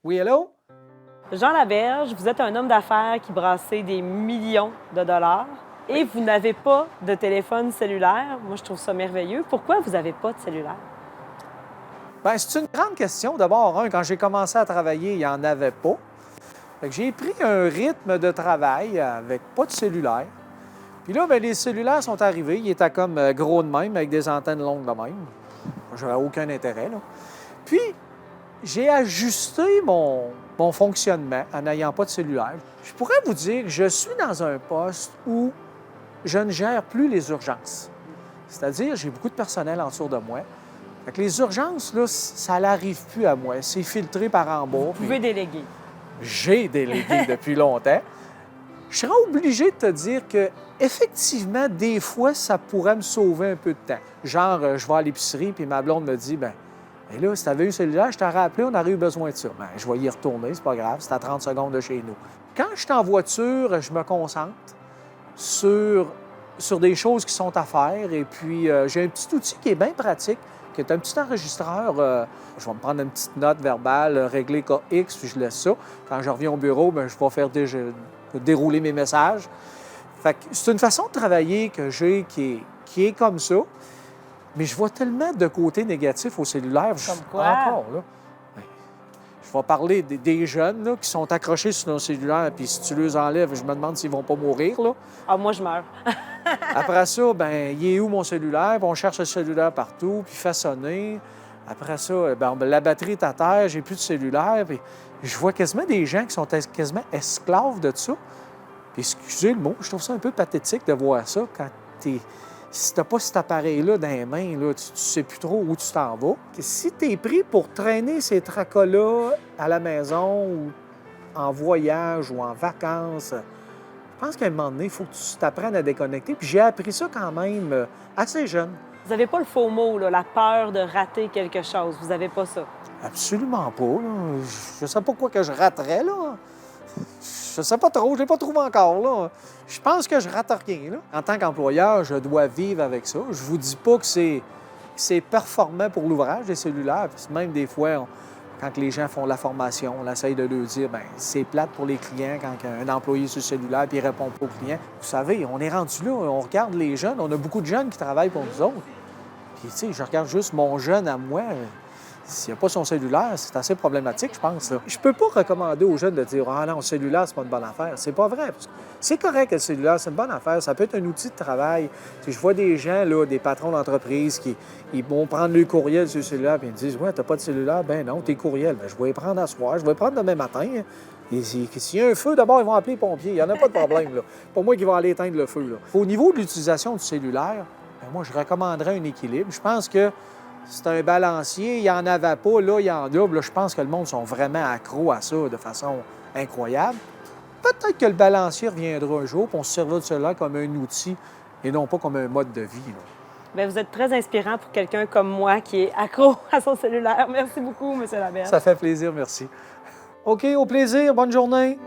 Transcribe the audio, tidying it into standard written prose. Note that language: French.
Oui, hello? Jean Laberge, vous êtes un homme d'affaires qui brassait des millions de dollars et vous n'avez pas de téléphone cellulaire. Moi, je trouve ça merveilleux. Pourquoi vous n'avez pas de cellulaire? Bien, c'est une grande question. D'abord, quand j'ai commencé à travailler, il n'y en avait pas. Fait que j'ai pris un rythme de travail avec pas de cellulaire. Puis là, bien, les cellulaires sont arrivés. Ils étaient comme gros de même, avec des antennes longues de même. J'avais aucun intérêt, là. Puis, j'ai ajusté mon fonctionnement en n'ayant pas de cellulaire. Je pourrais vous dire que je suis dans un poste où je ne gère plus les urgences. C'est-à-dire, j'ai beaucoup de personnel en dessous de moi. Fait que les urgences, là, ça n'arrive plus à moi. C'est filtré par en bas. Vous pouvez déléguer. J'ai délégué depuis longtemps. Je serais obligé de te dire que, effectivement, des fois, ça pourrait me sauver un peu de temps. Genre, je vais à l'épicerie, puis ma blonde me dit, ben là, si tu avais eu le cellulaire, je t'aurais appelé, on aurait eu besoin de ça. Bien, je vais y retourner, c'est pas grave, c'est à 30 secondes de chez nous. Quand je suis en voiture, je me concentre sur des choses qui sont à faire. Et puis, j'ai un petit outil qui est bien pratique, qui est un petit enregistreur. Je vais me prendre une petite note verbale, régler KX, puis je laisse ça. Quand je reviens au bureau, bien, je vais faire dérouler mes messages. Fait que c'est une façon de travailler que j'ai qui est comme ça. Mais je vois tellement de côtés négatifs au cellulaire. Comme quoi? Encore, là. Ben, je vais parler des jeunes là, qui sont accrochés sur leur cellulaire, puis si tu les enlèves, je me demande s'ils vont pas mourir, là. Ah, moi, je meurs. Après ça, ben il est où mon cellulaire? Puis on cherche le cellulaire partout, puis il fait sonner. Après ça, ben, la batterie est à terre, j'ai plus de cellulaire. Puis je vois quasiment des gens qui sont quasiment esclaves de ça. Puis excusez le mot, je trouve ça un peu pathétique de voir ça quand si tu n'as pas cet appareil-là dans les mains, là, tu ne sais plus trop où tu t'en vas. Si tu es pris pour traîner ces tracas-là à la maison ou en voyage ou en vacances, je pense qu'à un moment donné, il faut que tu t'apprennes à déconnecter. Puis j'ai appris ça quand même assez jeune. Vous n'avez pas le faux mot, là, la peur de rater quelque chose. Vous n'avez pas ça. Absolument pas, là. Je sais pas quoi que je raterais, là. Je sais pas trop, je l'ai pas trouvé encore, là. Je pense que je rate rien, là. En tant qu'employeur, je dois vivre avec ça. Je vous dis pas que c'est performant pour l'ouvrage des cellulaires. Puis même des fois, quand les gens font la formation, on essaye de leur dire, bien, c'est plate pour les clients quand un employé est sur le cellulaire puis il répond pas aux clients. Vous savez, on est rendu là, on regarde les jeunes, on a beaucoup de jeunes qui travaillent pour nous autres. Puis, tu sais, je regarde juste mon jeune à moi. S'il n'y a pas son cellulaire, c'est assez problématique, je pense. Là. Je peux pas recommander aux jeunes de dire « Ah non, le cellulaire, c'est pas une bonne affaire ». C'est pas vrai. C'est correct que le cellulaire, c'est une bonne affaire. Ça peut être un outil de travail. Tu sais, je vois des gens, là, des patrons d'entreprise qui ils vont prendre le courriel sur le cellulaire et ils me disent « Ouais, t'as pas de cellulaire? » Ben non, tes courriels. Ben, je vais les prendre à soir, je vais les prendre demain matin. Et s'il y a un feu, d'abord, ils vont appeler les pompiers. Il n'y en a pas de problème. Là. Pas moi qui va aller éteindre le feu. Là. Au niveau de l'utilisation du cellulaire, ben, moi, je recommanderais un équilibre. Je pense que c'est un balancier. Il n'y en avait pas, là, il y en a. Là, je pense que le monde sont vraiment accros à ça de façon incroyable. Peut-être que le balancier reviendra un jour, puis on se servira de cela comme un outil et non pas comme un mode de vie. Là. Bien, vous êtes très inspirant pour quelqu'un comme moi qui est accro à son cellulaire. Merci beaucoup, M. Laberge. Ça fait plaisir, merci. OK, au plaisir. Bonne journée.